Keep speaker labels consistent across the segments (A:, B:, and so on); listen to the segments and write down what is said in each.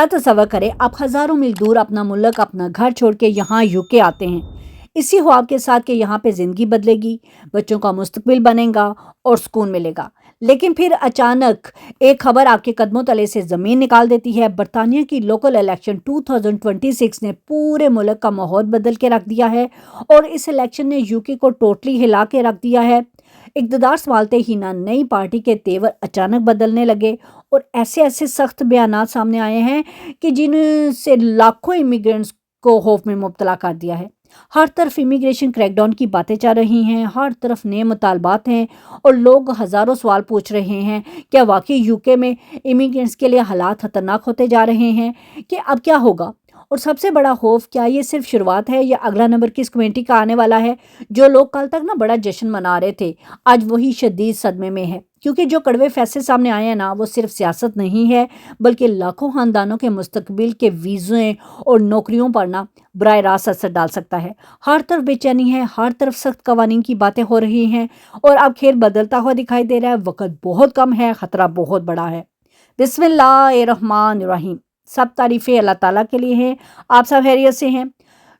A: تصور کریں آپ ہزاروں میل دور اپنا ملک اپنا گھر چھوڑ کے یہاں یوکے آتے ہیں، اسی خواب کے ساتھ کہ یہاں پہ زندگی بدلے گی، بچوں کا مستقبل بنے گا اور سکون ملے گا۔ لیکن پھر اچانک ایک خبر آپ کے قدموں تلے سے زمین نکال دیتی ہے۔ برطانیہ کی لوکل الیکشن 2026 نے پورے ملک کا ماحول بدل کے رکھ دیا ہے، اور اس الیکشن نے یوکے کو ٹوٹلی ہلا کے رکھ دیا ہے۔ اقتدار سنبھالتے ہی نہ نئی پارٹی کے تیور اچانک بدلنے لگے، اور ایسے سخت بیانات سامنے آئے ہیں کہ جن سے لاکھوں امیگرینٹس کو خوف میں مبتلا کر دیا ہے۔ ہر طرف امیگریشن کریک ڈاؤن کی باتیں چل رہی ہیں، ہر طرف نئے مطالبات ہیں، اور لوگ ہزاروں سوال پوچھ رہے ہیں کیا واقعی یوکے میں امیگرینٹس کے لیے حالات خطرناک ہوتے جا رہے ہیں، کہ اب کیا ہوگا؟ اور سب سے بڑا خوف، کیا یہ صرف شروعات ہے یا اگلا نمبر کس کمیونٹی کا آنے والا ہے؟ جو لوگ کل تک بڑا جشن منا رہے تھے، آج وہی شدید صدمے میں ہے، کیونکہ جو کڑوے فیصلے سامنے آئے ہیں وہ صرف سیاست نہیں ہے، بلکہ لاکھوں خاندانوں کے مستقبل کے ویزے اور نوکریوں پر براہ راست اثر ڈال سکتا ہے۔ ہر طرف بے چینی ہے، ہر طرف سخت قوانین کی باتیں ہو رہی ہیں، اور اب کھیل بدلتا ہوا دکھائی دے رہا ہے۔ وقت بہت کم ہے، خطرہ بہت بڑا ہے۔ بسم اللہ الرحمن الرحیم۔ سب تعریفیں اللہ تعالیٰ کے لیے ہیں۔ آپ سب خیریت سے ہیں؟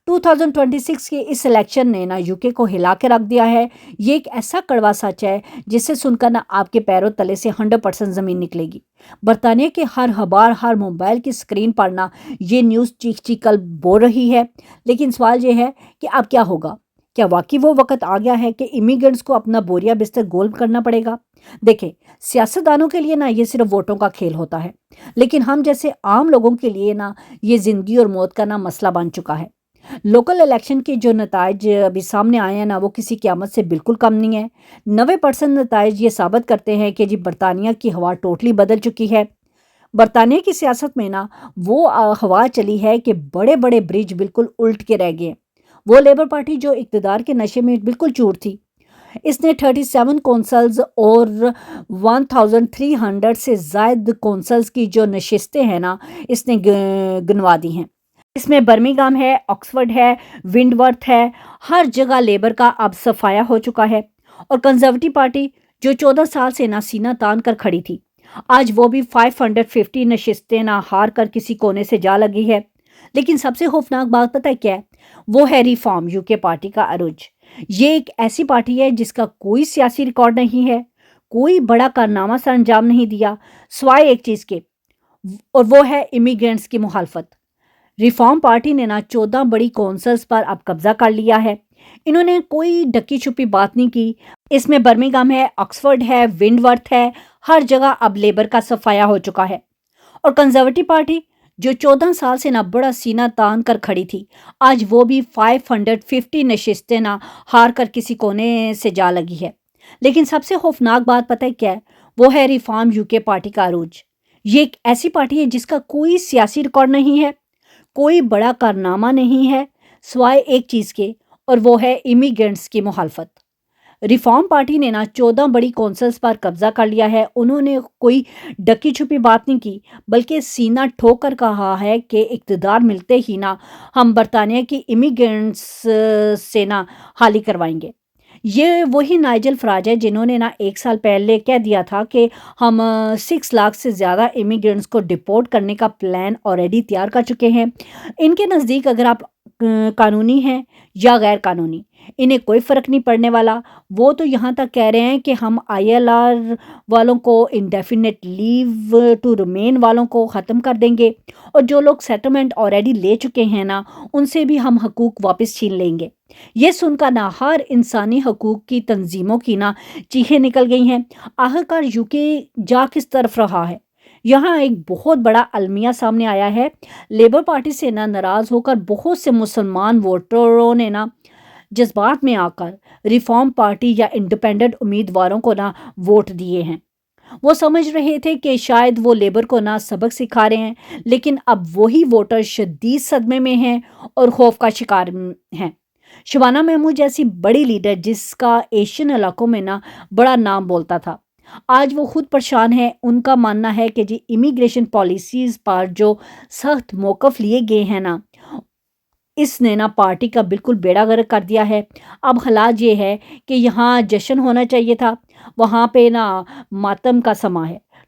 A: 2026 کے اس الیکشن نے یوکے کو ہلا کے رکھ دیا ہے۔ یہ ایک ایسا کڑوا سچ ہے جسے سن کر آپ کے پیروں تلے سے 100% زمین نکلے گی۔ برطانیہ کے ہر اخبار، ہر موبائل کی سکرین پر یہ نیوز چیخ چیخ کر بول رہی ہے۔ لیکن سوال یہ ہے کہ اب کیا ہوگا؟ کیا واقعی وہ وقت آ گیا ہے کہ امیگرینٹس کو اپنا بوریا بستر گول کرنا پڑے گا؟ دیکھیں، سیاستدانوں کے لیے یہ صرف ووٹوں کا کھیل ہوتا ہے، لیکن ہم جیسے عام لوگوں کے لیے یہ زندگی اور موت کا مسئلہ بن چکا ہے۔ لوکل الیکشن کے جو نتائج ابھی سامنے آئے ہیں وہ کسی قیامت سے بالکل کم نہیں ہے۔ 90% نتائج یہ ثابت کرتے ہیں کہ برطانیہ کی ہوا ٹوٹلی بدل چکی ہے۔ برطانیہ کی سیاست میں وہ ہوا چلی ہے کہ بڑے بڑے برج بالکل الٹ کے رہ گئے۔ وہ لیبر پارٹی جو اقتدار کے نشے میں بالکل چور تھی، اس نے 37 کونسلز اور 1300 سے زائد کونسلز کی جو نشستیں ہیں اس نے گنوا دی ہیں۔ اس میں برمنگھم ہے، آکسفورڈ ہے، ونڈورتھ ہے، ہر جگہ لیبر کا اب صفایا ہو چکا ہے۔ اور کنزرویٹو پارٹی جو 14 سال سے سینہ تان کر کھڑی تھی، آج وہ بھی 550 نشستیں ہار کر کسی کونے سے جا لگی ہے۔ لیکن سب سے خوفناک بات پتہ ہے کیا ہے؟ وہ ہے ریفارم یوکے پارٹی کا عروج۔ یہ ایک ایسی پارٹی ہے جس کا کوئی سیاسی ریکارڈ نہیں ہے، کوئی بڑا کارنامہ سر انجام نہیں دیا سوائے ایک چیز کے، اور وہ ہے امیگرینٹس کی مخالفت۔ ریفارم پارٹی نے 14 بڑی کونسلز پر اب قبضہ کر لیا ہے۔ انہوں نے کوئی ڈکی چھپی بات نہیں کی۔ اس میں برمنگھم ہے، آکسفورڈ ہے، ونڈورتھ ہے، ہر جگہ اب لیبر کا صفایا ہو چکا ہے۔ اور کنزرویٹو پارٹی جو 14 سال سے بڑا سینہ تان کر کھڑی تھی، آج وہ بھی 550 نشستیں ہار کر کسی کونے سے جا لگی ہے۔ لیکن سب سے خوفناک بات پتہ ہے کیا ہے؟ وہ ہے ریفارم یوکے پارٹی کا عروج۔ یہ ایک ایسی پارٹی ہے جس کا کوئی سیاسی ریکارڈ نہیں ہے، کوئی بڑا کارنامہ نہیں ہے سوائے ایک چیز کے، اور وہ ہے امیگرینٹس کی مخالفت۔ ریفارم پارٹی نے 14 بڑی کونسلز پر قبضہ کر لیا ہے۔ انہوں نے کوئی ڈکی چھپی بات نہیں کی، بلکہ سینہ ٹھوک کر کہا ہے کہ اقتدار ملتے ہی ہم برطانیہ کی امیگرینٹس سے حالی کروائیں گے۔ یہ وہی نائجل فراج ہے جنہوں نے 1 سال پہلے کہہ دیا تھا کہ ہم 6 لاکھ سے زیادہ امیگرینٹس کو ڈپورٹ کرنے کا پلان آلریڈی تیار کر چکے ہیں۔ ان کے نزدیک اگر آپ قانونی ہیں یا غیر قانونی، انہیں کوئی فرق نہیں پڑنے والا۔ وہ تو یہاں تک کہہ رہے ہیں کہ ہم ILR والوں کو، انڈیفینٹ لیو ٹو ریمین والوں کو ختم کر دیں گے، اور جو لوگ سیٹلمنٹ آلریڈی لے چکے ہیں ان سے بھی ہم حقوق واپس چھین لیں گے۔ یہ سن کر ہر انسانی حقوق کی تنظیموں کی چیخیں نکل گئی ہیں۔ آخرکار یوکے جا کس طرف رہا ہے؟ یہاں ایک بہت بڑا المیہ سامنے آیا ہے۔ لیبر پارٹی سے ناراض ہو کر بہت سے مسلمان ووٹروں نے جذبات میں آ کر ریفارم پارٹی یا انڈیپینڈنٹ امیدواروں کو ووٹ دیے ہیں۔ وہ سمجھ رہے تھے کہ شاید وہ لیبر کو سبق سکھا رہے ہیں، لیکن اب وہی ووٹر شدید صدمے میں ہیں اور خوف کا شکار ہیں۔ شبانہ محمود جیسی بڑی لیڈر جس کا ایشین علاقوں میں بڑا نام بولتا تھا، آج وہ خود پریشان ہے۔ ان کا ماننا ہے کہ امیگریشن پالیسیز پر جو سخت موقف لیے گئے ہیں اس نے پارٹی کا بالکل بیڑا غرق کر دیا ہے۔ اب حالات یہ ہے کہ یہاں جشن ہونا چاہیے تھا، وہاں پہ ماتم کا سما ہے۔